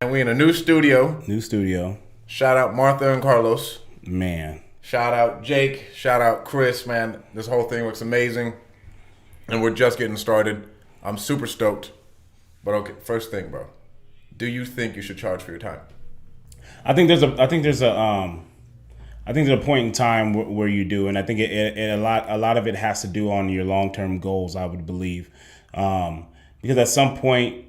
And we in a new studio. New studio. Shout out Martha and Carlos. Man. Shout out Jake. Shout out Chris, man. This whole thing looks amazing. And we're just getting started. I'm super stoked. But okay, first thing, bro. Do you think you should charge for your time? I think there's a point in time where you do, and I think a lot of it has to do on your long-term goals, I would believe. Because at some point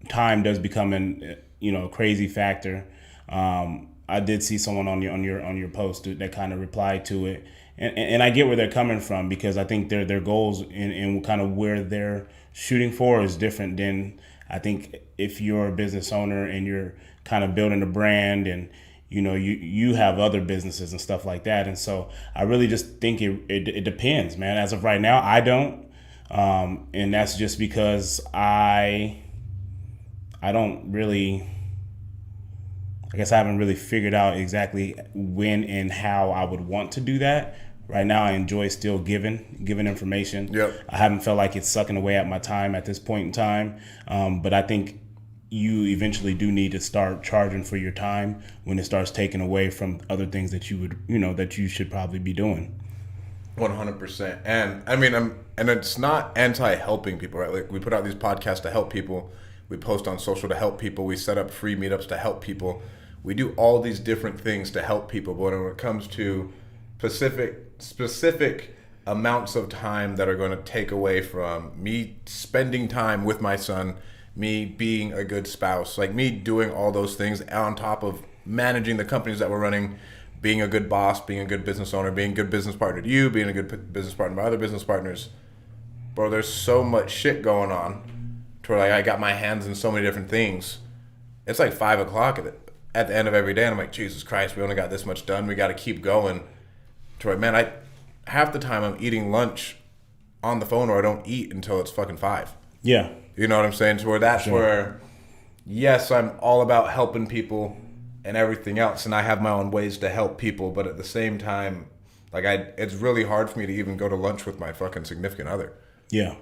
time does become a crazy factor. I did see someone on your post that kind of replied to it, and I get where they're coming from, because I think their goals and kind of where they're shooting for is different than, I think, if you're a business owner and you're kind of building a brand and you have other businesses and stuff like that. And so I really just think it depends, man. As of right now, I don't, and that's just because I don't really. I guess I haven't really figured out exactly when and how I would want to do that. Right now, I enjoy still giving information. Yep. I haven't felt like it's sucking away at my time at this point in time. But I think you eventually do need to start charging for your time when it starts taking away from other things that you would, that you should probably be doing. 100%. And I mean, and it's not anti-helping people, right? Like, we put out these podcasts to help people. We post on social to help people. We set up free meetups to help people. We do all these different things to help people, but when it comes to specific amounts of time that are going to take away from me spending time with my son, me being a good spouse, like me doing all those things on top of managing the companies that we're running, being a good boss, being a good business owner, being a good business partner to you, being a good business partner to my other business partners. Bro, there's so much shit going on to where, like, I got my hands in so many different things. It's like 5 o'clock at the end of every day, and I'm like, Jesus Christ, we only got this much done. We got to keep going. To where, man, half the time I'm eating lunch on the phone, or I don't eat until it's fucking 5. Yeah. You know what I'm saying? To where that's Sure. where, yes, I'm all about helping people and everything else, and I have my own ways to help people, but at the same time, like, it's really hard for me to even go to lunch with my fucking significant other. Yeah.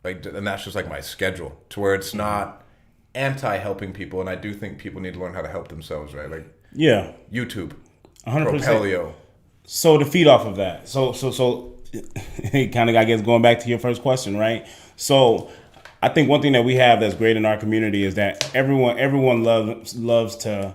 Like, and that's just like my schedule, to where it's not anti-helping people, and I do think people need to learn how to help themselves, right? Like, Yeah. YouTube, 100%. Propelio. So to feed off of that, so kind of, I guess, going back to your first question, right? So I think one thing that we have that's great in our community is that everyone loves to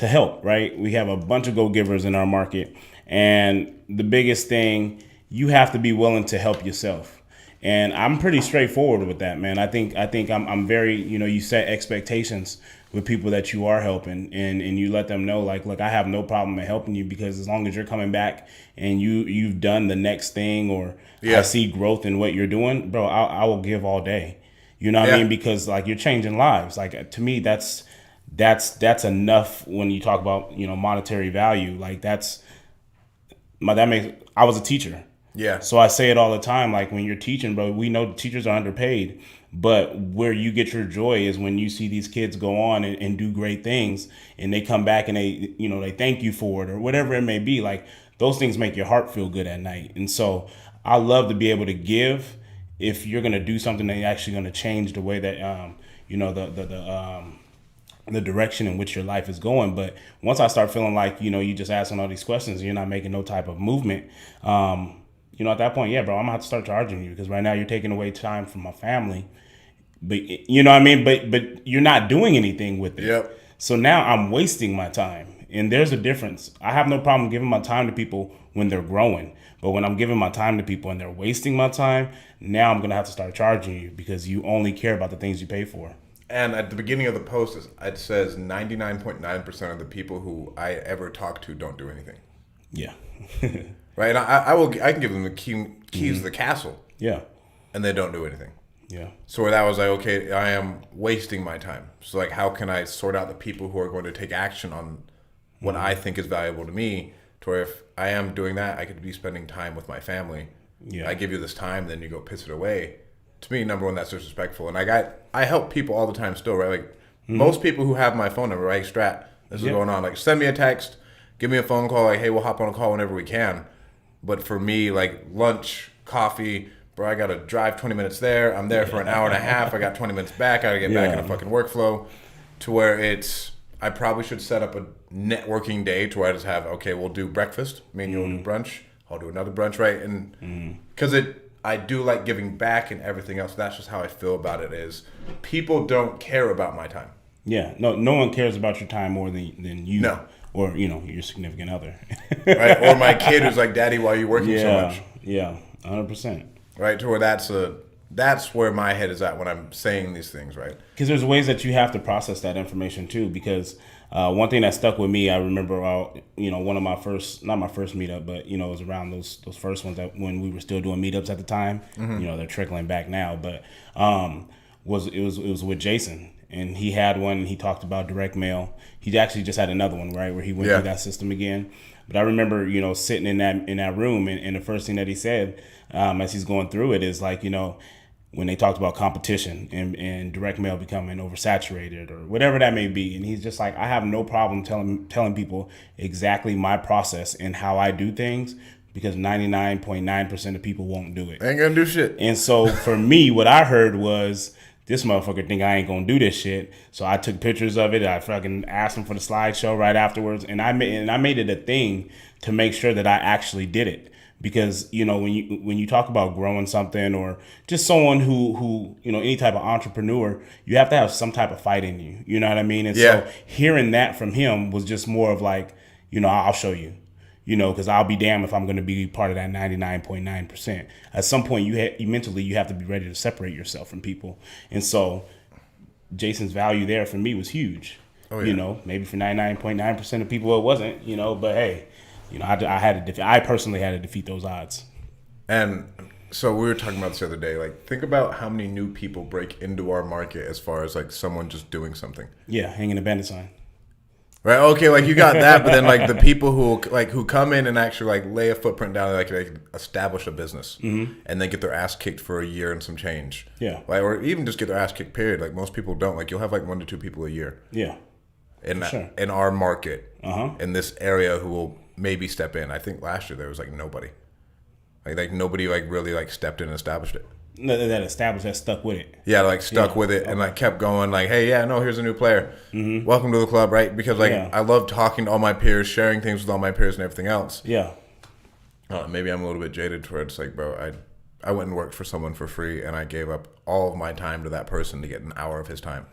help, right? We have a bunch of go-givers in our market, and the biggest thing, you have to be willing to help yourself. And I'm pretty straightforward with that, man. I think I'm very, you set expectations with people that you are helping, and you let them know, like, look, I have no problem in helping you, because as long as you're coming back and you've done the next thing, or I see growth in what you're doing, bro, I will give all day. You know what I mean? Because, like, you're changing lives. Like, to me, that's enough when you talk about, monetary value. Like, I was a teacher. Yeah. So I say it all the time, like, when you're teaching, bro, we know teachers are underpaid, but where you get your joy is when you see these kids go on and do great things, and they come back and they thank you for it, or whatever it may be. Like, those things make your heart feel good at night. And so I love to be able to give if you're going to do something that's actually going to change the way that, the direction in which your life is going. But once I start feeling like, you just asking all these questions and you're not making no type of movement, at that point, yeah, bro, I'm gonna have to start charging you, because right now you're taking away time from my family. But you know what I mean? But you're not doing anything with it. Yep. So now I'm wasting my time. And there's a difference. I have no problem giving my time to people when they're growing. But when I'm giving my time to people and they're wasting my time, now I'm gonna have to start charging you, because you only care about the things you pay for. And at the beginning of the post, it says 99.9% of the people who I ever talk to don't do anything. Yeah. Right? And I can give them the keys to the castle. Yeah. And they don't do anything. Yeah. So where that was like, okay, I am wasting my time. So, like, how can I sort out the people who are going to take action on what I think is valuable to me, to where if I am doing that, I could be spending time with my family. Yeah. I give you this time, then you go piss it away. To me, number one, that's disrespectful. And I help people all the time still, right? Like, most people who have my phone number, right? Strat, this is going on. Like, send me a text, give me a phone call, like, hey, we'll hop on a call whenever we can. But for me, like, lunch, coffee, bro, I got to drive 20 minutes there. I'm there for an hour and a half. I got 20 minutes back. I got to get back in a fucking workflow. to where I probably should set up a networking day to where I just have, okay, we'll do breakfast, me and you'll do brunch, I'll do another brunch, right? And because I do like giving back and everything else. That's just how I feel about it. Is people don't care about my time. Yeah, no one cares about your time more than you. No. Or your significant other. Right, or my kid who's like, Daddy, why are you working so much? Yeah, 100%. Right, to where that's where my head is at when I'm saying these things, right? Because there's ways that you have to process that information too. Because one thing that stuck with me, I remember, one of my first, not my first meetup, but it was around those first ones that when we were still doing meetups at the time. They're trickling back now, but it was with Jason, and he had one. And he talked about direct mail. He actually just had another one, right, where he went through that system again. But I remember, sitting in that room, and the first thing that he said as he's going through it is like, when they talked about competition and direct mail becoming oversaturated or whatever that may be. And he's just like, I have no problem telling people exactly my process and how I do things, because 99.9% of people won't do it. Ain't gonna do shit. And so for me, what I heard was, this motherfucker think I ain't gonna do this shit. So I took pictures of it. I fucking asked him for the slideshow right afterwards. And I made it a thing to make sure that I actually did it. Because, when you talk about growing something, or just someone who any type of entrepreneur, you have to have some type of fight in you. You know what I mean? And so hearing that from him was just more of like, I'll show you. Because I'll be damned if I'm going to be part of that 99.9%. At some point, you mentally have to be ready to separate yourself from people. And so Jason's value there for me was huge. Oh, yeah. Maybe for 99.9% of people it wasn't, but hey, I personally had to defeat those odds. And so we were talking about this the other day. Like, think about how many new people break into our market as far as like someone just doing something. Yeah, hanging a bandit sign. Right. Okay. Like you got that, but then like the people who come in and actually like lay a footprint down, like they establish a business, and then get their ass kicked for a year and some change. Yeah. Like, or even just get their ass kicked. Period. Like most people don't. Like you'll have like 1 to 2 people a year. Yeah. In our market, in this area, who will maybe step in. I think last year there was like nobody. Like nobody like really like stepped in and established it. That stuck with it. Yeah, like stuck with it and like kept going. Like, hey, here's a new player. Welcome to the club, right? Because like I love talking to all my peers, sharing things with all my peers and everything else. Yeah. Maybe I'm a little bit jaded towards like, bro, I went and worked for someone for free, and I gave up all of my time to that person to get an hour of his time.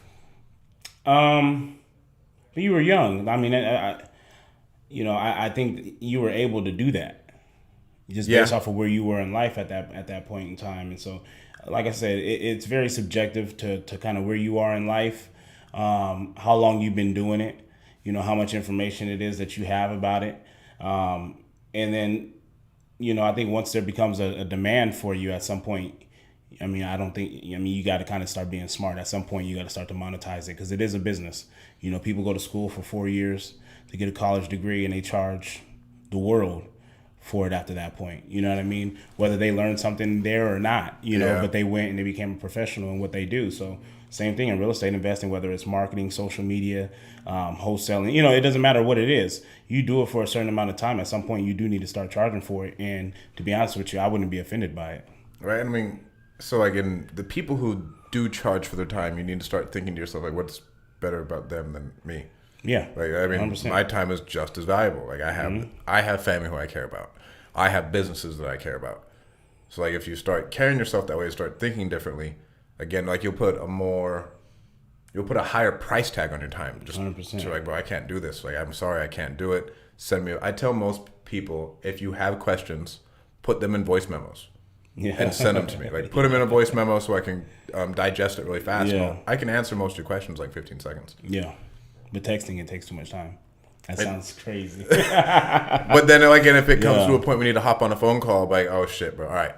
But you were young. I mean, I think you were able to do that. Just based off of where you were in life at that point in time. And so, like I said, it's very subjective to kind of where you are in life, how long you've been doing it, how much information it is that you have about it. And then, I think once there becomes a demand for you at some point, you got to kind of start being smart. At some point, you got to start to monetize it, because it is a business. People go to school for 4 years to get a college degree, and they charge the world for it after that point. You know what I mean? Whether they learned something there or not, but they went and they became a professional in what they do. So same thing in real estate investing, whether it's marketing, social media, wholesaling, it doesn't matter what it is. You do it for a certain amount of time. At some point, you do need to start charging for it. And to be honest with you, I wouldn't be offended by it. Right. I mean, so like in the people who do charge for their time, you need to start thinking to yourself, like, what's better about them than me? Yeah. Like, I mean, 100%. My time is just as valuable. Like I have family who I care about. I have businesses that I care about. So like if you start carrying yourself that way, start thinking differently, again, like you'll put a higher price tag on your time. Just 100%. So like, bro, I can't do this. Like, I'm sorry, I can't do it. I tell most people, if you have questions, put them in voice memos. Yeah. And send them to me. Like, put them in a voice memo so I can digest it really fast. Yeah. I can answer most of your questions in like 15 seconds. Yeah. But texting, it takes too much time. That sounds crazy. But then, like, and if it comes to a point we need to hop on a phone call, like, oh shit, bro, all right.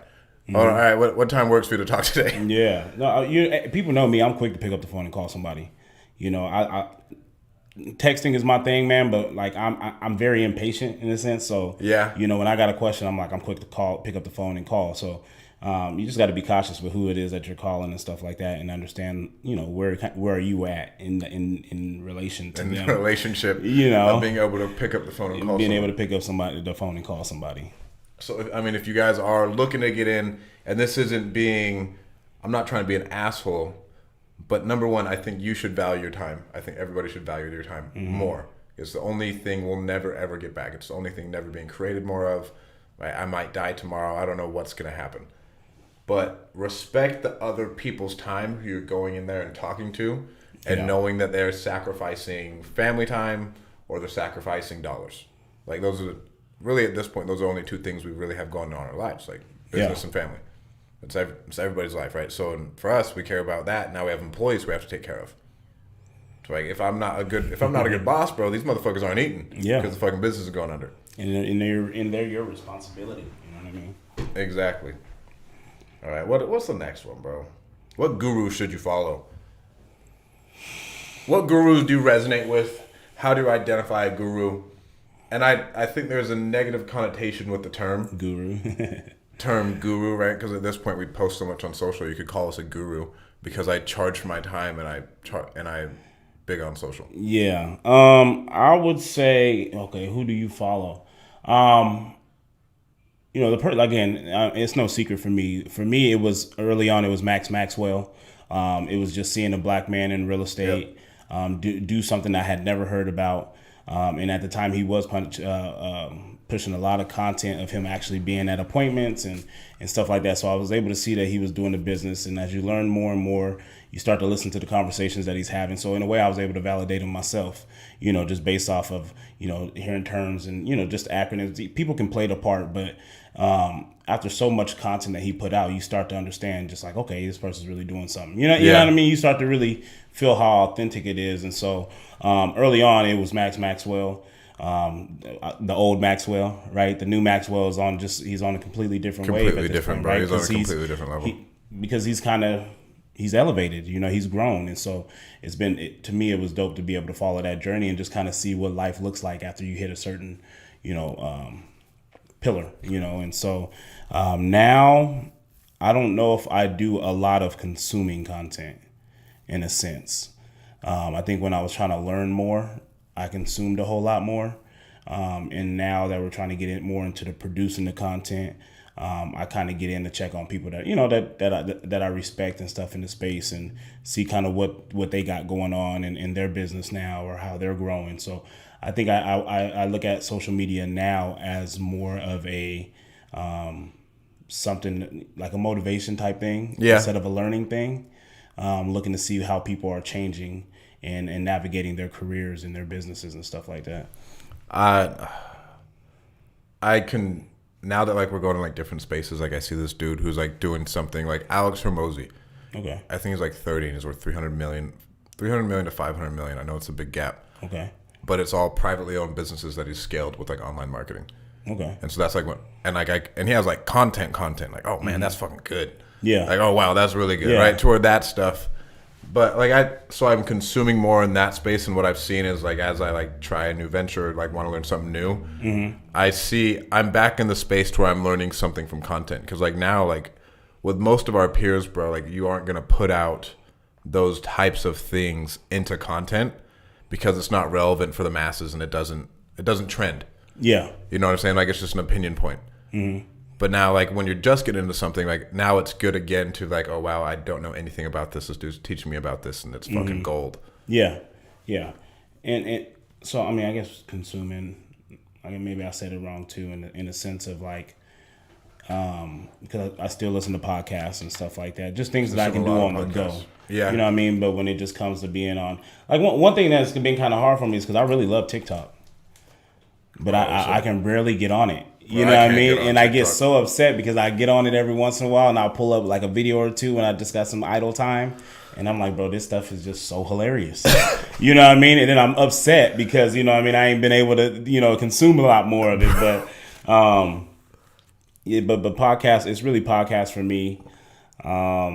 All right, what time works for you to talk today? Yeah. No, people know me. I'm quick to pick up the phone and call somebody. I texting is my thing, man, but like I'm very impatient in a sense. So when I got a question, I'm quick to pick up the phone and call. So you just got to be cautious with who it is that you're calling and stuff like that, and understand where are you at in relation to them. Relationship. Of being able to pick up the phone and call. Being able to pick up the phone and call somebody. So if you guys are looking to get in, and this isn't being, I'm not trying to be an asshole, But number one, I think you should value your time. I think everybody should value their time more. It's the only thing we'll never, ever get back. It's the only thing never being created more of. Right? I might die tomorrow. I don't know what's going to happen. But respect the other people's time who you're going in there and talking to, and knowing that they're sacrificing family time or they're sacrificing dollars. Like, those are really, at this point, those are only two things we really have going on in our lives, like business and family. It's everybody's life, right? So for us, we care about that. Now we have employees we have to take care of. So like, if I'm not a good boss, bro, these motherfuckers aren't eating. Yeah. Because the fucking business is going under. And they're your responsibility. You know what I mean? Exactly. All right. What's the next one, bro? What guru should you follow? What gurus do you resonate with? How do you identify a guru? And I think there's a negative connotation with the term guru. Right? Because at this point we post so much on social, you could call us a guru because I charge for my time and I big on social. Yeah. I would say, okay, who do you follow? It's no secret for me. For me, it was early on. It was Max Maxwell. It was just seeing a black man in real estate do something I had never heard about. And at the time, he was pushing a lot of content of him actually being at appointments and stuff like that. So I was able to see that he was doing the business. And as you learn more and more, you start to listen to the conversations that he's having. So in a way, I was able to validate him myself, just based off of, hearing terms and, just acronyms. People can play the part, but after so much content that he put out, you start to understand just like, okay, this person's really doing something. You know what I mean? You start to really feel how authentic it is. And so early on, it was Max Maxwell. The old Maxwell, right? The new Maxwell is he's on a completely different wave. Completely different, bro. Right? He's on a completely different level. Because he's elevated, he's grown. And so to me, it was dope to be able to follow that journey and just kind of see what life looks like after you hit a certain, pillar, And so now I don't know if I do a lot of consuming content in a sense. I think when I was trying to learn more, I consumed a whole lot more. And now that we're trying to get it more into the producing the content, I kind of get in to check on people that, that I respect and stuff in the space and see kind of what they got going on in their business now or how they're growing. So I think I look at social media now as more of a something like a motivation type thing instead of a learning thing. Looking to see how people are changing and navigating their careers and their businesses and stuff like that. I can, now that like we're going to like different spaces, like I see this dude who's like doing something like Alex Hormozy. Okay. I think he's like 30 and he's worth 300 million to 500 million. I know it's a big gap. Okay. But it's all privately owned businesses that he's scaled with like online marketing. Okay. And so that's like and he has like content, like, oh man, that's fucking good. Yeah. Like, oh wow, that's really good, right? Toward that stuff. But like I'm consuming more in that space, and what I've seen is like as I like try a new venture, like want to learn something new, I'm back in the space to where I'm learning something from content. Because like now, like with most of our peers, bro, like you aren't gonna put out those types of things into content because it's not relevant for the masses and it doesn't trend. Yeah. You know what I'm saying? Like it's just an opinion point. Mm-hmm. But now, like, when you're just getting into something, like, now it's good again to, like, oh, wow, I don't know anything about this. This dude's teaching me about this, and it's fucking gold. Yeah, yeah. And so, I mean, I guess consuming, I mean, maybe I said it wrong, too, in the sense of, like, because I still listen to podcasts and stuff like that. Just things that I can do on the go. Yeah. You know what I mean? But when it just comes to being on, like, one thing that's been kind of hard for me is because I really love TikTok. But I can rarely get on it. You know what I mean? And I get so upset because I get on it every once in a while and I'll pull up like a video or two when I just got some idle time. And I'm like, bro, this stuff is just so hilarious. You know what I mean? And then I'm upset because, you know what I mean, I ain't been able to, consume a lot more of it. But but podcast, it's really podcast for me. Let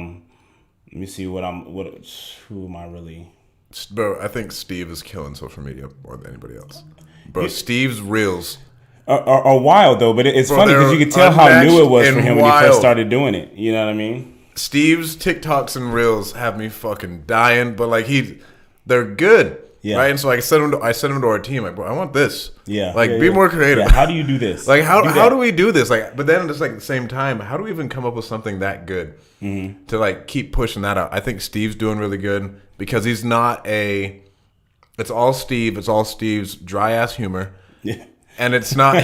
me see who am I really? Bro, I think Steve is killing social media more than anybody else. Bro, Steve's reels are wild though, but it's funny because you could tell how new it was for him when he first started doing it. You know what I mean? Steve's TikToks and reels have me fucking dying, but like they're good. Yeah. Right. And so I sent him to our team. Like, bro, I want this. Yeah. Like, yeah, be yeah. more creative. Yeah. How do you do this? Like, how do we do this? Like, but then just like at the same time, how do we even come up with something that good to like keep pushing that out? I think Steve's doing really good because he's not it's all Steve. It's all Steve's dry ass humor. Yeah. And it's not,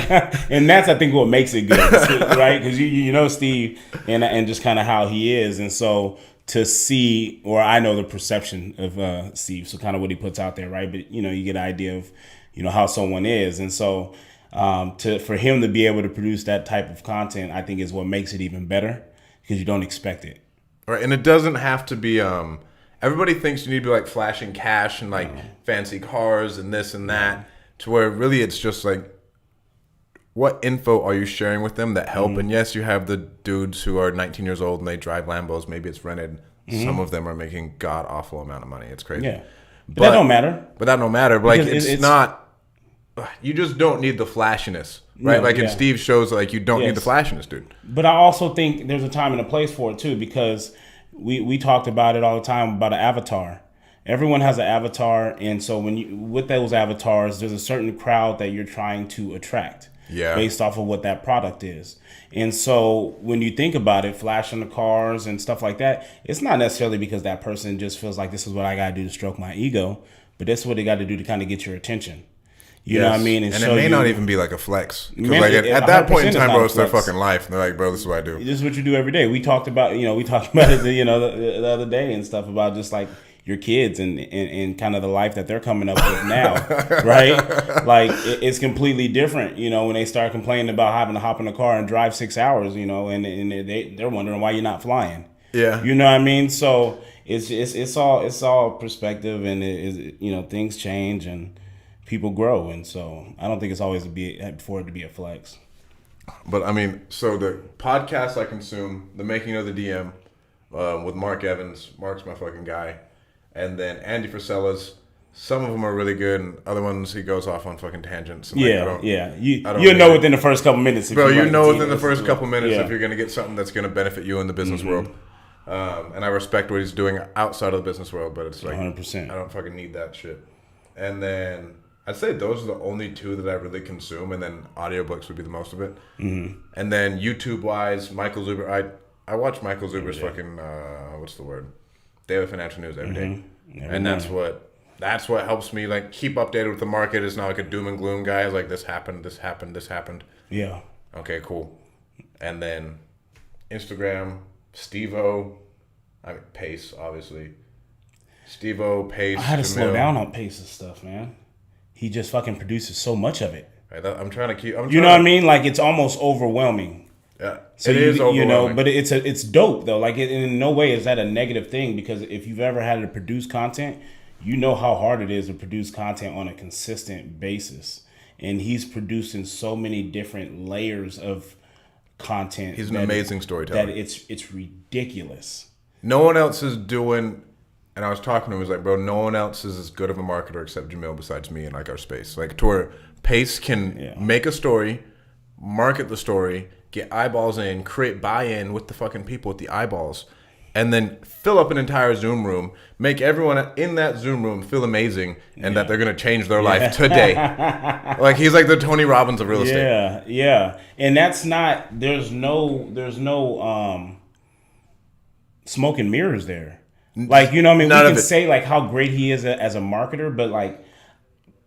and that's I think what makes it good, right? Because you know Steve and just kind of how he is, and so to see, or I know the perception of Steve, so kind of what he puts out there, right? But you know, you get an idea of how someone is, and so for him to be able to produce that type of content, I think is what makes it even better because you don't expect it. right? And it doesn't have to be. Everybody thinks you need to be like flashing cash and like fancy cars and this and that, to where really it's just like, what info are you sharing with them that help? And yes, you have the dudes who are 19 years old and they drive Lambos. Maybe it's rented. Some of them are making god awful amount of money. It's crazy. Yeah, but that don't matter. But that don't matter. But like Because it's not. You just don't need the flashiness, right? No, like in yeah. Steve's shows, like you don't need the Yes. flashiness, dude. But I also think there's a time and a place for it too, because we talked about it all the time about an avatar. Everyone has an avatar, and so with those avatars, there's a certain crowd that you're trying to attract. Yeah. Based off of what that product is. And so when you think about it, flashing the cars and stuff like that, it's not necessarily because that person just feels like this is what I got to do to stroke my ego, but that's what they got to do to kind of get your attention. You know what I mean? And it may not even be like a flex. Because like at 100% that point in time, it's bro, not it's their a flex. fucking life. And they're like, bro, this is what I do. This is what you do every day. We talked about it, the other day and stuff about just like your kids and kind of the life that they're coming up with now, right? Like it's completely different, when they start complaining about having to hop in a car and drive 6 hours, and they're wondering why you're not flying. Yeah. You know what I mean? So it's all perspective, and things change and people grow, and so I don't think it's always for it to be a flex. But I mean, so the podcasts I consume, the Making of the DM with Mark Evans. Mark's my fucking guy. And then Andy Frisella's. Some of them are really good, and other ones he goes off on fucking tangents. And You know within the first couple minutes. Bro, within the first couple minutes if you're going to get something that's going to benefit you in the business world. And I respect what he's doing outside of the business world, but it's like 100%. I don't fucking need that shit. And then I'd say those are the only two that I really consume, and then audiobooks would be the most of it. And then YouTube-wise, Michael Zuber. I watch Michael Zuber's fucking what's the word? Daily Financial News every day. And that's what helps me like keep updated with the market. It's not like a doom and gloom guy. It's like this happened. Yeah. Okay, cool. And then Instagram, Steve-O, Pace, obviously. Steve-O, Pace, I had to Jamil. slow down on Pace's stuff, man. He just fucking produces so much of it. Right, I'm trying to keep. You know what I mean? Like it's almost overwhelming. Yeah, So it is overwhelming. but it's dope though. Like in no way is that a negative thing, because if you've ever had to produce content, you know how hard it is to produce content on a consistent basis. And he's producing so many different layers of content. He's an amazing storyteller. That it's ridiculous. No one else is doing. And I was talking to him. He was like, "Bro, no one else is as good of a marketer except Jamil besides me in like our space. Like, to where Pace can make a story, market the story, get eyeballs in, create buy-in with the fucking people with the eyeballs, and then fill up an entire Zoom room, make everyone in that Zoom room feel amazing and that they're going to change their life today." Like, he's like the Tony Robbins of real estate. Yeah. And that's not, there's no smoke and mirrors there. Like, you know what I mean? We can say like how great he is as a marketer, but like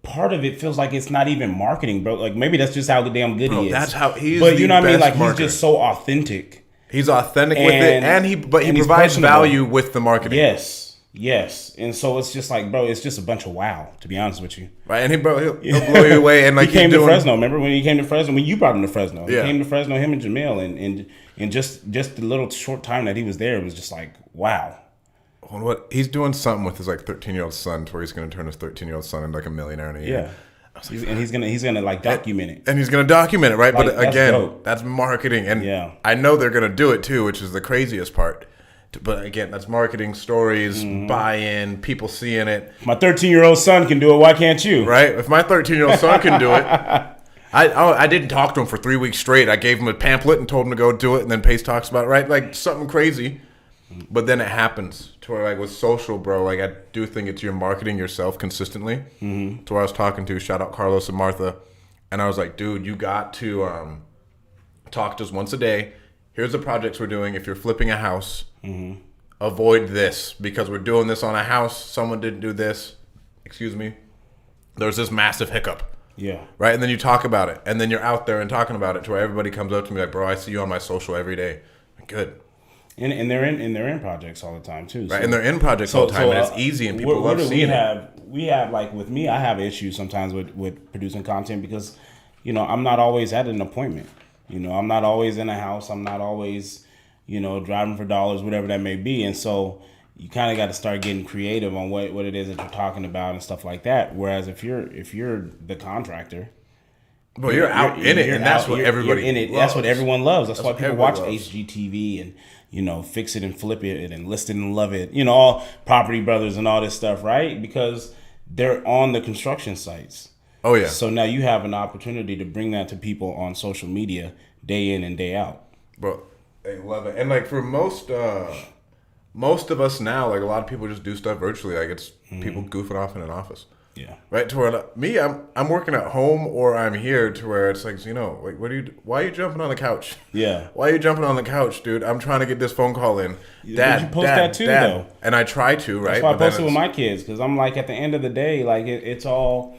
part of it feels like it's not even marketing, bro. Like maybe that's just how damn good he is. That's how he's. But you know what I mean? Like marketer. he's just so authentic. He's authentic with it, and he provides value with the marketing. Yes. And so it's just like, bro, it's just a bunch of wow, to be honest with you. Right, and he'll blow you away. And like he came to Fresno. Remember when he came to Fresno? When you brought him to Fresno, yeah. He came to Fresno. Him and Jamil, and just the little short time that he was there, it was just like wow. Well, what he's doing something with his like 13-year-old son, to where he's going to turn his 13-year-old son into like a millionaire in a year. Yeah, and he's gonna like document it. And he's gonna document it, right? Like, but again, dope. that's marketing, and I know they're gonna do it too, which is the craziest part. But again, that's marketing, stories, buy-in, people seeing it. My 13-year-old son can do it. Why can't you? Right? If my 13-year-old son can do it, I didn't talk to him for 3 weeks straight. I gave him a pamphlet and told him to go do it, and then Pace talks about it, right? Like something crazy. But then it happens to where like with social, bro, like I do think it's you're marketing yourself consistently. Mm-hmm. To where I was talking to, shout out Carlos and Martha, and I was like, dude, you got to talk to us once a day. Here's the projects we're doing. If you're flipping a house, avoid this because we're doing this on a house. Someone didn't do this. Excuse me. There's this massive hiccup. Yeah. Right? And then you talk about it. And then you're out there and talking about it to where everybody comes up to me like, bro, I see you on my social every day. Good. And they're in projects all the time too. Right. So, and they're in projects all the time and it's easy and people love seeing it. We have like with me, I have issues sometimes with producing content because, I'm not always at an appointment. I'm not always in a house. I'm not always, driving for dollars, whatever that may be. And so you kind of got to start getting creative on what it is that you're talking about and stuff like that. Whereas if you're the contractor, well, you're out in it, and that's what everybody in it. loves. That's what everyone loves. That's why people watch loves. HGTV and Fix It and Flip It and List It and Love It. All Property Brothers and all this stuff, right? Because they're on the construction sites. Oh yeah. So now you have an opportunity to bring that to people on social media day in and day out. Bro, they love it, and like for most of us now, like a lot of people just do stuff virtually. Like it's people goofing off in an office. Yeah. Right. To where me, I'm working at home or I'm here to where it's like, like why are you jumping on the couch? Yeah. Why are you jumping on the couch, dude? I'm trying to get this phone call in. Dad, you post that too, though. And I try to, right? That's why I post it with my kids because I'm like, at the end of the day, like it's all.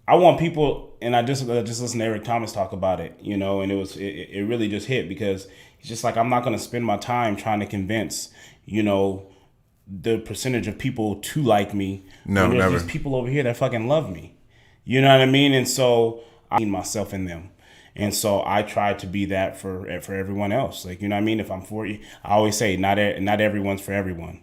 I want people, and I just listened to Eric Thomas talk about it, and it really just hit because it's just like I'm not going to spend my time trying to convince, the percentage of people to like me. No, there's never. These people over here that fucking love me. You know what I mean? And so I see myself in them. And so I try to be that for everyone else. Like, you know what I mean? If I'm for you, I always say not everyone's for everyone.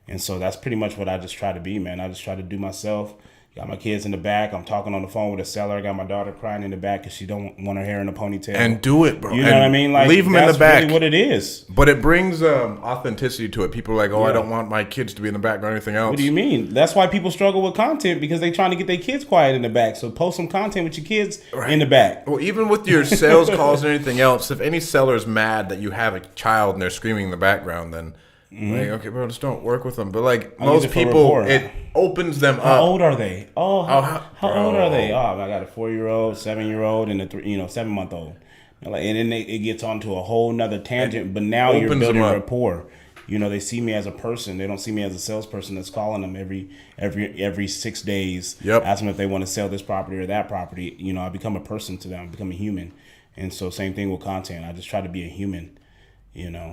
And so that's pretty much what I just try to be, man. I just try to do myself. Got my kids in the back. I'm talking on the phone with a seller. I got my daughter crying in the back because she don't want her hair in a ponytail. And do it, bro. You know what I mean? Like, leave them in the back. That's really what it is. But it brings authenticity to it. People are like, I Yeah. don't want my kids to be in the back or anything else. What do you mean? That's why people struggle with content because they trying to get their kids quiet in the back. So post some content with your kids in the back. Well, even with your sales calls and anything else, if any seller's mad that you have a child and they're screaming in the background, then like, okay, bro, just don't work with them. But like most people, it opens them up. How old are they? Oh, how bro. old are they? Oh, I got a 4-year-old, 7-year-old, and a 7-month-old. And then it gets onto a whole nother tangent. But now you're building rapport. They see me as a person. They don't see me as a salesperson that's calling them every 6 days, asking them if they want to sell this property or that property. I become a person to them. I become a human. And so same thing with content. I just try to be a human.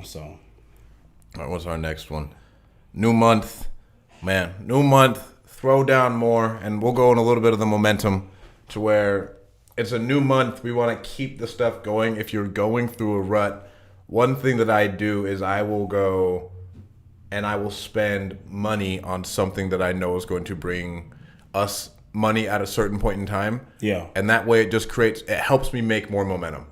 So. All right, what's our next one? New month. Man, new month. Throw down more, and we'll go in a little bit of the momentum to where it's a new month. We want to keep the stuff going. If you're going through a rut, one thing that I do is I will go and I will spend money on something that I know is going to bring us money at a certain point in time. Yeah. And that way it helps me make more momentum.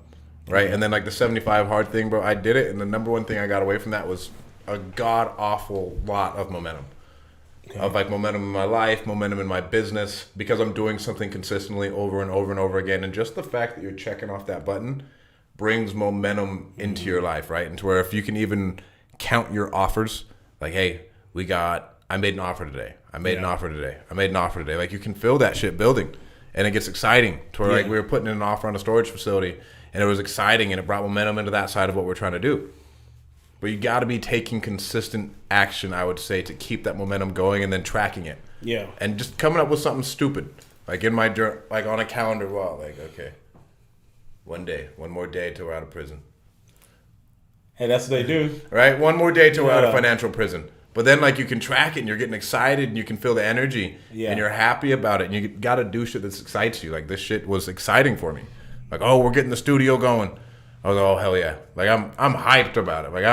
Right? Okay. And then like the 75 hard thing, bro, I did it. And the number one thing I got away from that was a god awful lot of momentum. Okay. Of like momentum in my life, momentum in my business, because I'm doing something consistently over and over and over again. And just the fact that you're checking off that button brings momentum into your life, right? And to where if you can even count your offers, like, hey, I made an offer today. I made an offer today. I made an offer today. Like you can feel that shit building. And it gets exciting to where like we were putting in an offer on a storage facility and it was exciting and it brought momentum into that side of what we're trying to do. But you got to be taking consistent action, I would say, to keep that momentum going and then tracking it. Yeah. And just coming up with something stupid. Like in my like on a calendar wall, like, okay, one more day till we're out of prison. Hey, that's what they do. Right? One more day till we're out of financial prison. But then like you can track it and you're getting excited and you can feel the energy and you're happy about it. And you got to do shit that excites you. Like this shit was exciting for me. Like, oh, we're getting the studio going. I was like, oh, hell yeah. Like, I'm hyped about it. Like,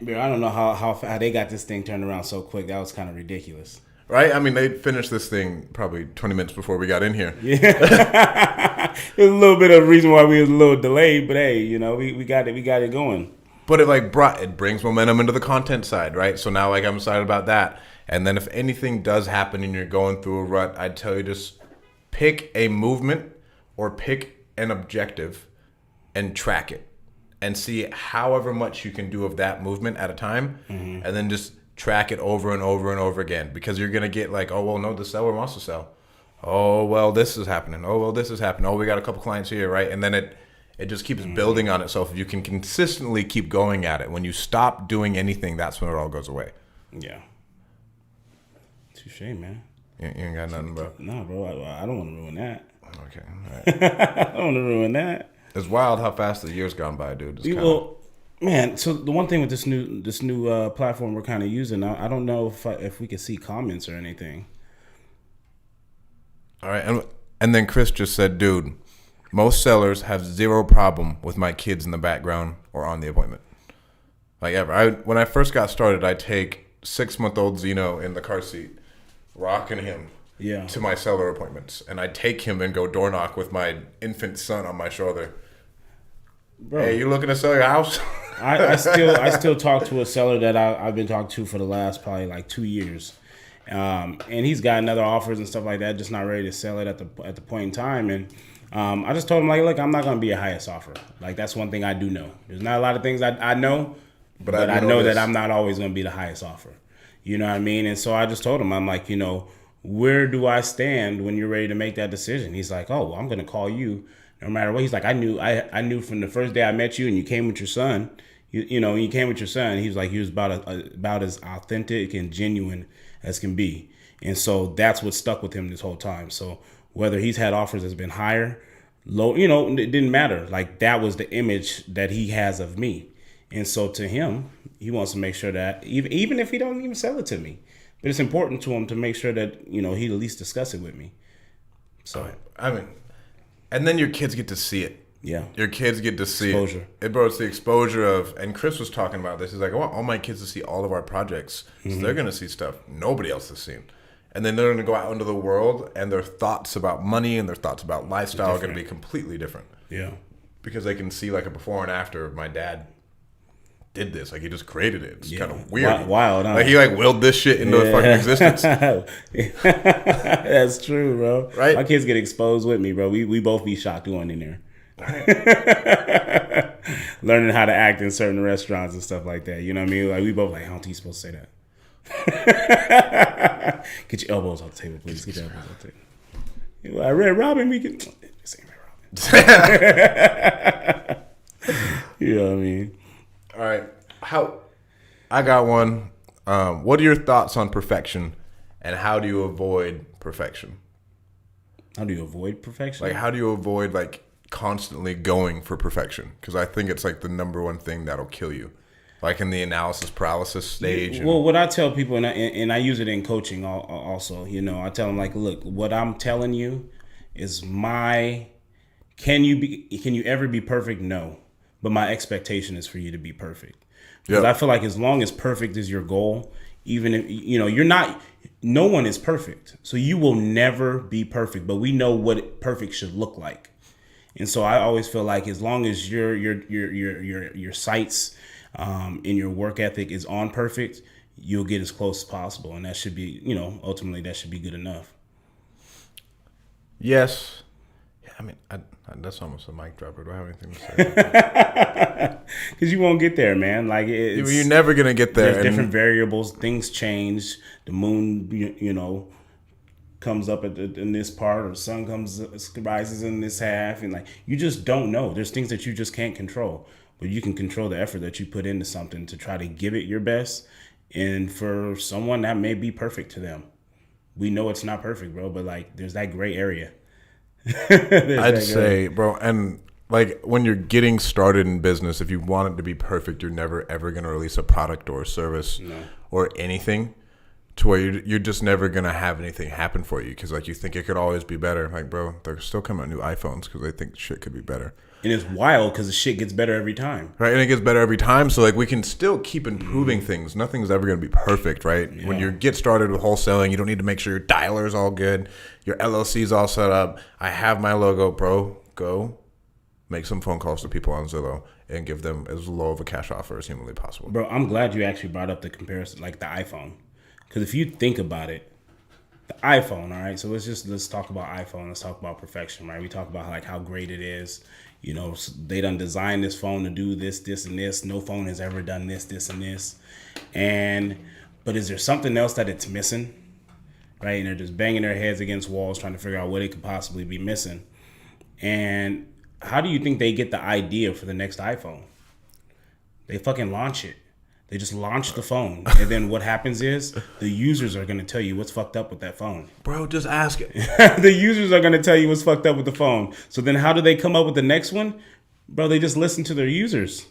Bro, I don't know how they got this thing turned around so quick. That was kind of ridiculous. Right? I mean, they finished this thing probably 20 minutes before we got in here. Yeah. There's a little bit of a reason why we was a little delayed, but hey, we got it going. But it brings momentum into the content side, right? So now, like, I'm excited about that. And then if anything does happen and you're going through a rut, I'd tell you just pick a movement or pick an objective and track it and see however much you can do of that movement at a time. Mm-hmm. And then just track it over and over and over again, because you're gonna get like, oh well, no, the seller wants to sell. Oh well, this is happening. Oh well, this is happening. Oh, we got a couple clients here, right? And then it just keeps building on itself. If you can consistently keep going at it, when you stop doing anything, that's when it all goes away. Yeah. Touche, man. You ain't got nothing, bro. Nah, bro. I don't want to ruin that. Okay. All right. I don't want to ruin that. It's wild how fast the year's gone by, dude. Well, man. So the one thing with this new platform we're kind of using, I don't know if we can see comments or anything. All right, and then Chris just said, dude, most sellers have zero problem with my kids in the background or on the appointment. Like ever. When I first got started, I take 6-month-old Zeno in the car seat, rocking him to my seller appointments, and I take him and go door knock with my infant son on my shoulder. Bro, hey, you looking to sell your house? I still talk to a seller that I've been talking to for the last probably like 2 years. And he's gotten other offers and stuff like that, just not ready to sell it at the point in time. And I just told him, like, look, I'm not going to be a highest offer. Like, that's one thing I do know. There's not a lot of things I know, but I know that I'm not always going to be the highest offer. You know what I mean? And so I just told him, I'm like, where do I stand when you're ready to make that decision? He's like, oh, well, I'm going to call you no matter what. He's like, I knew from the first day I met you and you came with your son. You came with your son. He was like, he was about as authentic and genuine as can be. And so that's what stuck with him this whole time. So whether he's had offers that's been higher, low, it didn't matter. Like, that was the image that he has of me. And so to him, he wants to make sure that even if he don't even sell it to me, but it's important to him to make sure that, he at least discuss it with me. So, I mean, and then your kids get to see it. Yeah. Your kids get to see exposure. Bro, it's the exposure of, and Chris was talking about this. He's like, I want all my kids to see all of our projects. So they're going to see stuff nobody else has seen. And then they're going to go out into the world, and their thoughts about money and their thoughts about lifestyle are going to be completely different. Yeah. Because they can see like a before and after of my dad did this. Like, he just created it. It's kind of weird. Wild, huh? Like, he willed this shit into fucking existence. That's true, bro. Right? My kids get exposed with me, bro. We both be shocked going in there. Right. Learning how to act in certain restaurants and stuff like that. You know what I mean? Like, we both like, I don't think you're supposed to say that. Get your elbows on the table, please. Get your elbows on the table. I read Robin. We can. This ain't Red Robin. You know what I mean? All right. I got one. What are your thoughts on perfection, and how do you avoid perfection? How do you avoid perfection? Like, how do you avoid constantly going for perfection? Because I think it's the number one thing that'll kill you, in the analysis paralysis stage. Well, what I tell people, and I use it in coaching also, I tell them, look, what I'm telling you is can you ever be perfect? No, but my expectation is for you to be perfect. Because I feel like as long as perfect is your goal, even if you're not, no one is perfect, so you will never be perfect. But we know what perfect should look like. And so I always feel like as long as your sights and your work ethic is on perfect, you'll get as close as possible. And that should be, ultimately that should be good enough. Yes. Yeah, I mean, that's almost a mic dropper. Do I have anything to say? Because you won't get there, man. You're never going to get there. There's different variables. Things change. The moon, comes up in this part, or the sun rises in this half, and you just don't know. There's things that you just can't control, but you can control the effort that you put into something to try to give it your best. And for someone, that may be perfect to them. We know it's not perfect, bro, but there's that gray area. I'd say, bro, and when you're getting started in business, if you want it to be perfect, you're never ever going to release a product or a service or anything to where you're just never going to have anything happen for you, because you think it could always be better. Bro, they're still coming out new iPhones because they think shit could be better. And it's wild because the shit gets better every time. Right, and it gets better every time. So we can still keep improving things. Nothing's ever going to be perfect, right? Yeah. When you get started with wholesaling, you don't need to make sure your dialer's all good, your LLC's all set up. I have my logo, bro. Go make some phone calls to people on Zillow and give them as low of a cash offer as humanly possible. Bro, I'm glad you actually brought up the comparison, the iPhone. Because if you think about it, the iPhone, all right? So let's talk about iPhone. Let's talk about perfection, right? We talk about how great it is. They done designed this phone to do this, this, and this. No phone has ever done this, this, and this. And But is there something else that it's missing? Right? And they're just banging their heads against walls trying to figure out what it could possibly be missing. And how do you think they get the idea for the next iPhone? They fucking launch it. They just launch the phone. And then what happens is the users are going to tell you what's fucked up with that phone. Bro, just ask it. The users are going to tell you what's fucked up with the phone. So then how do they come up with the next one? Bro, they just listen to their users.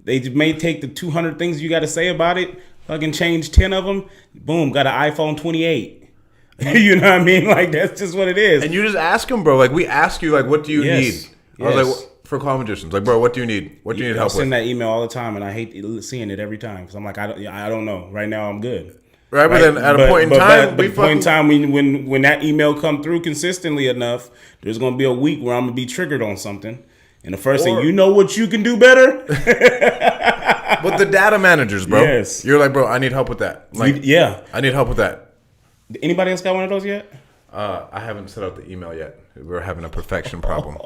They may take the 200 things you got to say about it, fucking change 10 of them. Boom, got an iPhone 28. You know what I mean? Like, that's just what it is. And you just ask them, bro. Like, we ask you, like, what do you need? I was like, for call magicians, like, bro, what do you need? What do you need help with? I send that email all the time, and I hate seeing it every time because I'm like, I don't know. Right now, I'm good. Right, but then at a point in time, when that email come through consistently enough, there's gonna be a week where I'm gonna be triggered on something, and the first thing, you know what you can do better? But the data managers, bro. Yes. You're like, bro, I need help with that. Like, yeah, I need help with that. Anybody else got one of those yet? I haven't set out the email yet. We're having a perfection problem.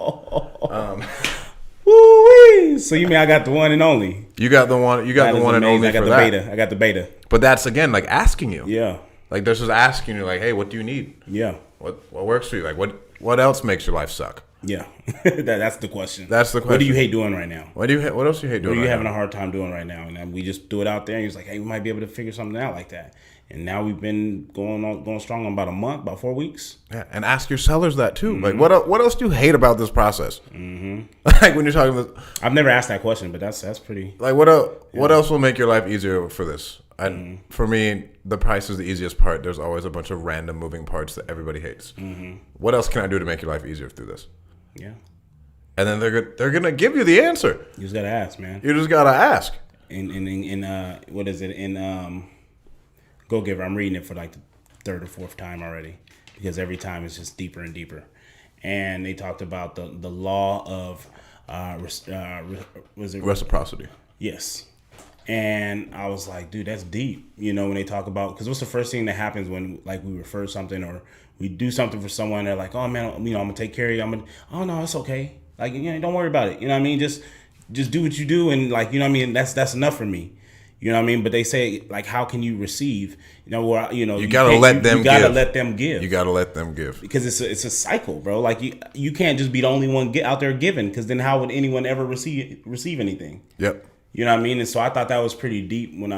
Woo-wee. So you mean I got the one and only? You got the one. You got the one and only for that. I got the beta. But that's again like asking you. Yeah. Like they're just asking you, like, hey, what do you need? Yeah. What works for you? Like what else makes your life suck? Yeah. That's the question. That's the question. What do you hate doing right now? What else do you hate doing? What are you having a hard time doing right now? And then we just threw it out there, and he was like, hey, we might be able to figure something out like that. And now we've been going strong on about a month, about 4 weeks. Yeah, and ask your sellers that too. Like, what else do you hate about this process? Mm-hmm. Like when you're talking about, I've never asked that question, but that's pretty. Like, what else will make your life easier for this? For me, the price is the easiest part. There's always a bunch of random moving parts that everybody hates. Mm-hmm. What else can I do to make your life easier through this? Yeah. And then they're gonna give you the answer. You just gotta ask, man. You just gotta ask. In what is it in Go Giver? I'm reading it for like the third or fourth time already because every time it's just deeper and deeper. And they talked about the law of was it reciprocity? Yes. And I was like, dude, that's deep. You know, when they talk about, because what's the first thing that happens when like we refer something or we do something for someone? They're like, oh man, you know, I'm gonna take care of you. Oh no, it's okay. Like, you know, don't worry about it. You know what I mean? Just do what you do, and like, you know what I mean. That's enough for me. You know what I mean? But they say, like, how can you receive? You know, where you gotta let them give. You gotta let them give. You gotta let them give because it's a cycle, bro. Like you can't just be the only one out there giving, because then how would anyone ever receive anything? Yep. You know what I mean? And so I thought that was pretty deep when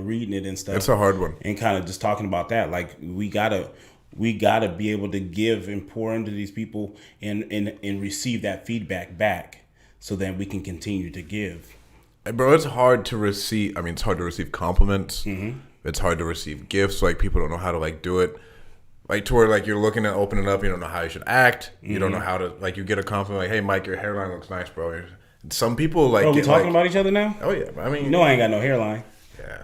reading it and stuff. It's a hard one. And kind of just talking about that, like we gotta be able to give and pour into these people and receive that feedback back, so that we can continue to give. Bro, it's hard to receive. I mean, it's hard to receive compliments. Mm-hmm. It's hard to receive gifts. Like, people don't know how to like do it. Like, to where like you're looking at opening up, you don't know how you should act. Mm-hmm. You don't know how to, like, you get a compliment like, "Hey, Mike, your hairline looks nice, bro." Some people like. Bro, we talking about each other now? Oh yeah, I mean, you know I ain't got no hairline. Yeah.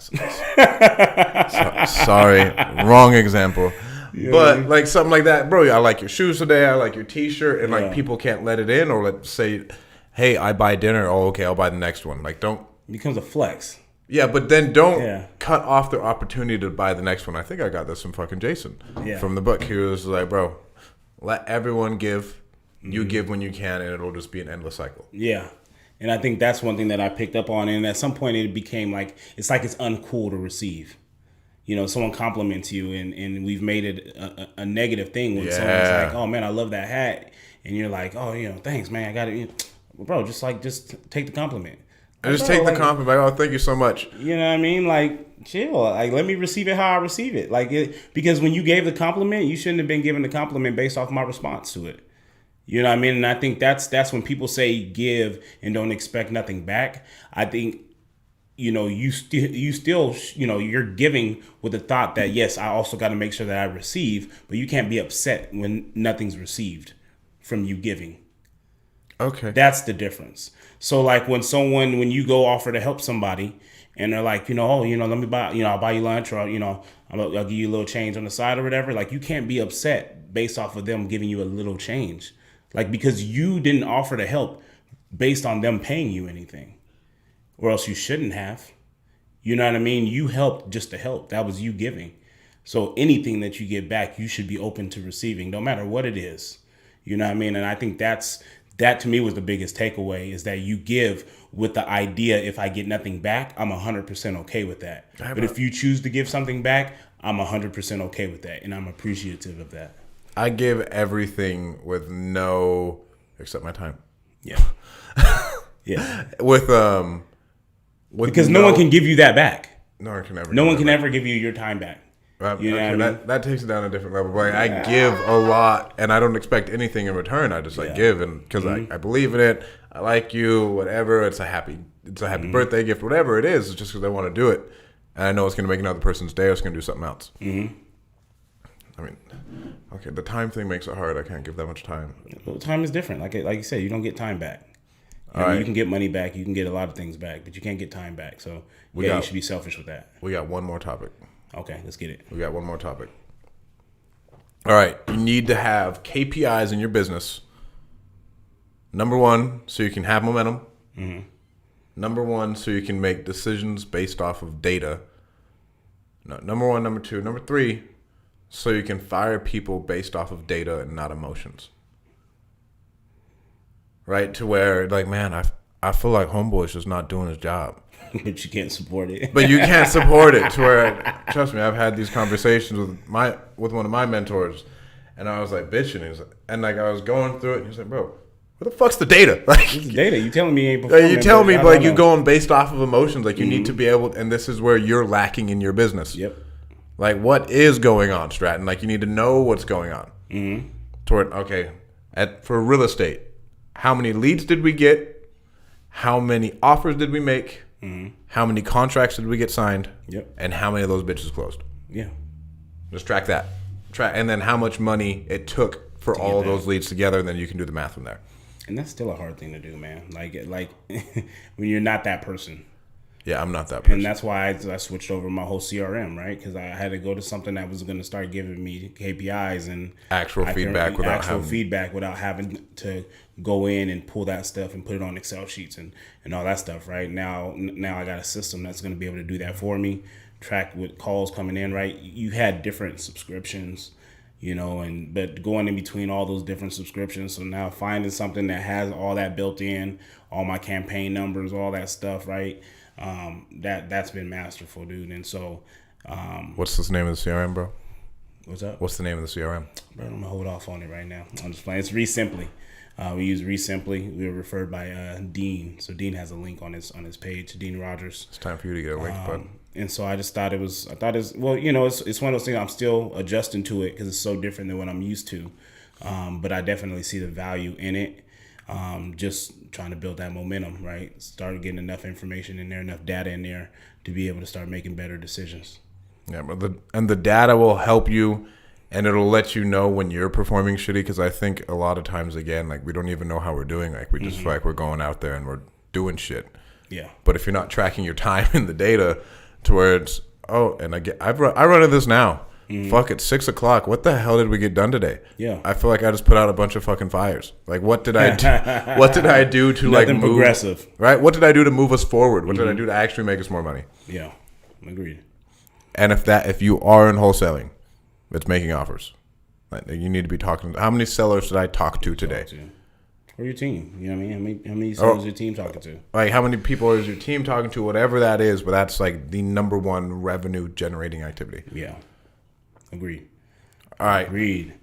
Sorry, wrong example. Yeah, but like something like that, bro. I like your shoes today. I like your T-shirt, and like people can't let it in, or let's say, hey, I buy dinner. Oh, okay, I'll buy the next one. Like, don't. It becomes a flex. Yeah, but then don't cut off their opportunity to buy the next one. I think I got this from fucking Jason from the book. He was like, bro, let everyone give. You give when you can, and it'll just be an endless cycle. Yeah. And I think that's one thing that I picked up on. And at some point it became like it's uncool to receive. You know, someone compliments you, and we've made it a negative thing when someone's like, oh man, I love that hat. And you're like, oh, you know, thanks, man. I got it. Bro, just take the compliment. And just take the compliment. Like, oh, thank you so much. You know what I mean? Like, chill. Like, let me receive it how I receive it. Like, because when you gave the compliment, you shouldn't have been given the compliment based off my response to it. You know what I mean? And I think that's when people say give and don't expect nothing back. I think, you know, you still, you know, you're giving with the thought that, yes, I also got to make sure that I receive, but you can't be upset when nothing's received from you giving. Okay. That's the difference. So like when you go offer to help somebody and they're like, you know, oh, you know, let me buy, you know, I'll buy you lunch, or, you know, I'll give you a little change on the side or whatever. Like, you can't be upset based off of them giving you a little change. Like, because you didn't offer to help based on them paying you anything, or else you shouldn't have. You know what I mean? You helped just to help. That was you giving. So anything that you get back, you should be open to receiving, no matter what it is. You know what I mean? And I think that to me was the biggest takeaway, is that you give with the idea if I get nothing back, I'm 100% okay with that. Right, but if you choose to give something back, I'm 100% okay with that, and I'm appreciative of that. I give everything with no, except my time. Yeah. Yeah. With Because no one can give you that back. No one can ever. No one can ever give you your time back. You know what I mean? That takes it down a different level. But I give a lot, and I don't expect anything in return. I just give, and because I believe in it, I like you, whatever. It's a happy birthday gift, whatever it is. It's just because I want to do it, and I know it's going to make another person's day, or it's going to do something else. I mean, okay, the time thing makes it hard. I can't give that much time. Well, time is different. Like you said, you don't get time back. You can get money back. You can get a lot of things back, but you can't get time back. So you should be selfish with that. We got one more topic. Okay, let's get it. We got one more topic. All right, you need to have KPIs in your business. Number one, so you can have momentum. Number one, so you can make decisions based off of data. No, number one, number two, number three, so you can fire people based off of data and not emotions. Right? To where, like, man, I feel like homeboy is just not doing his job. But you can't support it. But you can't support it. To where, trust me, I've had these conversations with one of my mentors, and I was like bitching, and I was going through it, and he was like, bro, where the fuck's the data? Like, it's data. You telling me ain't performing. You tell me, but you going based off of emotions. Like, you need to be able, and this is where you're lacking in your business. Yep. Like, what is going on, Stratton? Like, you need to know what's going on. Toward, okay, for real estate, how many leads did we get? How many offers did we make? How many contracts did we get signed? Yep. And how many of those bitches closed? Yeah. Just track that. And then how much money it took for all of those leads together, and then you can do the math from there. And that's still a hard thing to do, man. Like when you're not that person. Yeah, I'm not that person. And that's why I switched over my whole CRM, right? Because I had to go to something that was going to start giving me KPIs and actual feedback without having to go in and pull that stuff and put it on Excel sheets and all that stuff, right? Now I got a system that's going to be able to do that for me, track with calls coming in, right? You had different subscriptions, but going in between all those different subscriptions. So now finding something that has all that built in, all my campaign numbers, all that stuff, right? That's been masterful, dude. And so, what's the name of the CRM, bro? What's up? What's the name of the CRM? Bro, I'm gonna hold off on it right now. I'm just playing. It's REI. We use REI. We were referred by Dean. So Dean has a link on his page. Dean Rogers. It's time for you to get a link, bud. And so I just thought it's one of those things. I'm still adjusting to it because it's so different than what I'm used to. But I definitely see the value in it. Just trying to build that momentum, right? Start getting enough information in there, enough data in there to be able to start making better decisions. Yeah, but the data will help you, and it'll let you know when you're performing shitty. Because I think a lot of times, again, like, we don't even know how we're doing. Like, we just feel like we're going out there and we're doing shit. Yeah. But if you're not tracking your time in the data, to where it's I run into this now. Fuck, it's 6 o'clock. What the hell did we get done today? Yeah. I feel like I just put out a bunch of fucking fires. Like, what did I do? What did I do to Nothing move? Progressive. Right? What did I do to move us forward? What did I do to actually make us more money? Yeah. Agreed. And if you are in wholesaling, it's making offers. Like, you need to be talking. How many sellers did I talk to today? Or your team. You know what I mean? How many sellers is your team talking to? Like, how many people is your team talking to? Whatever that is, but that's like the number one revenue generating activity. Yeah. Agreed. All right. Agreed.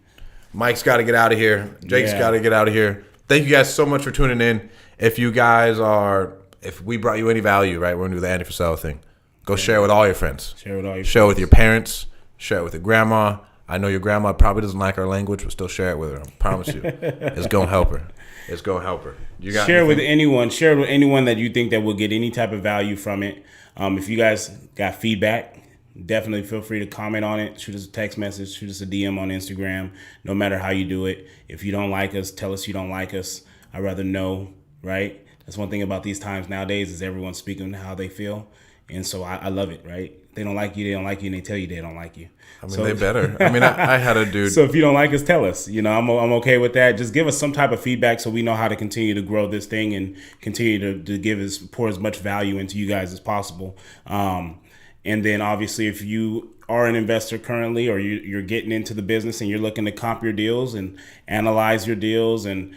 Mike's got to get out of here. Jake's got to get out of here. Thank you guys so much for tuning in. If we brought you any value, right, we're going to do the Andy for Sale thing. Go share it with all your friends. Share it with your parents. Share it with your grandma. I know your grandma probably doesn't like our language, but still share it with her. I promise you. It's going to help her. It's going to help her. Share it with anyone. Share it with anyone that you think that will get any type of value from it. If you guys got feedback, definitely feel free to comment on it. Shoot us a text message. Shoot us a DM on Instagram. No matter how you do it. If you don't like us, tell us you don't like us. I'd rather know, right? That's one thing about these times nowadays is everyone's speaking how they feel. And so I love it, right? They don't like you, and they tell you they don't like you. I mean, they better. I mean, I had a dude. So if you don't like us, tell us. I'm okay with that. Just give us some type of feedback so we know how to continue to grow this thing and continue to pour as much value into you guys as possible. And then obviously if you are an investor currently or you're getting into the business and you're looking to comp your deals and analyze your deals and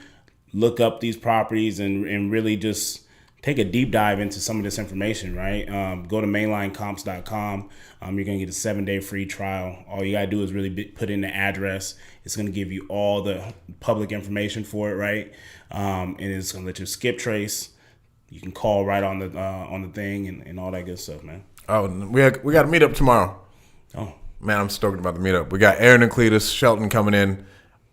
look up these properties and really just take a deep dive into some of this information, right? Go to mainlinecomps.com. You're going to get a 7-day free trial. All you got to do is really put in the address. It's going to give you all the public information for it, right? And it's going to let you skip trace. You can call right on the thing and all that good stuff, man. Oh, we got a meetup tomorrow. Oh. Man, I'm stoked about the meetup. We got Aaron and Cletus Shelton coming in.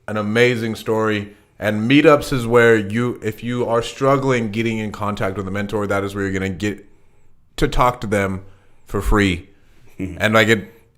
An amazing story. And meetups is where if you are struggling getting in contact with a mentor, that is where you're going to get to talk to them for free. And like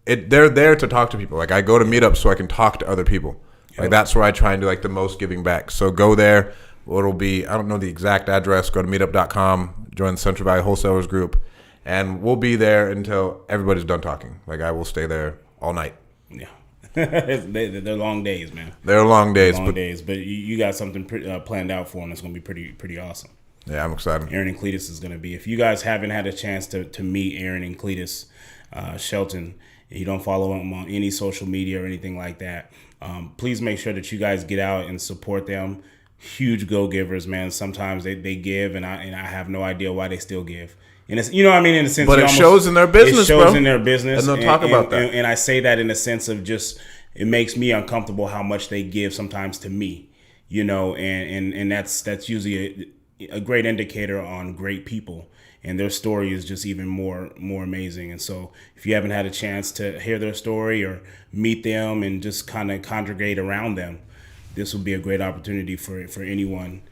they're there to talk to people. Like I go to meetups so I can talk to other people. Yep. Like that's where I try and do like the most giving back. So go there. It'll be, I don't know the exact address. Go to meetup.com, join the Central Valley Wholesalers group, and we'll be there until everybody's done talking. Like I will stay there all night. Yeah. They're long days, man. They're long days. But you got something planned out for them that's going to be pretty awesome. Yeah, I'm excited. Aaron and Cletus is going to be. If you guys haven't had a chance to meet Aaron and Cletus Shelton, and you don't follow them on any social media or anything like that, please make sure that you guys get out and support them. Huge go-givers, man. Sometimes they give, and I have no idea why they still give. And it's, you know what I mean, in a sense. But it shows in their business, bro. It shows in their business. And they'll talk about that. And I say that in a sense of just, it makes me uncomfortable how much they give sometimes to me, you know, and that's usually a great indicator on great people. And their story is just even more amazing. And so if you haven't had a chance to hear their story or meet them and just kind of congregate around them, this will be a great opportunity for anyone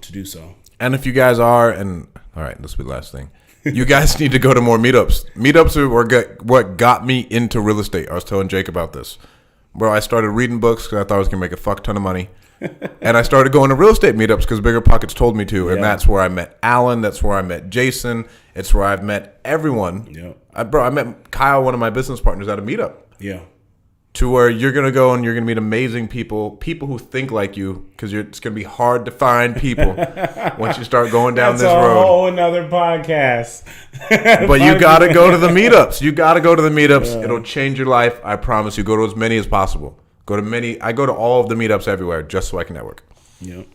to do so. And if you guys are, and all right, this will be the last thing. You guys need to go to more meetups. Meetups are what got me into real estate. I was telling Jake about this. Bro, I started reading books because I thought I was going to make a fuck ton of money. And I started going to real estate meetups because Bigger Pockets told me to. And that's where I met Alan. That's where I met Jason. It's where I've met everyone. Yeah. I met Kyle, one of my business partners, at a meetup. Yeah. To where you're going to go and you're going to meet amazing people who think like you, because it's going to be hard to find people once you start going down this road. That's a whole another podcast. But you got to go to the meetups. You got to go to the meetups. Yeah. It'll change your life. I promise you. Go to as many as possible. I go to all of the meetups everywhere just so I can network. Yep.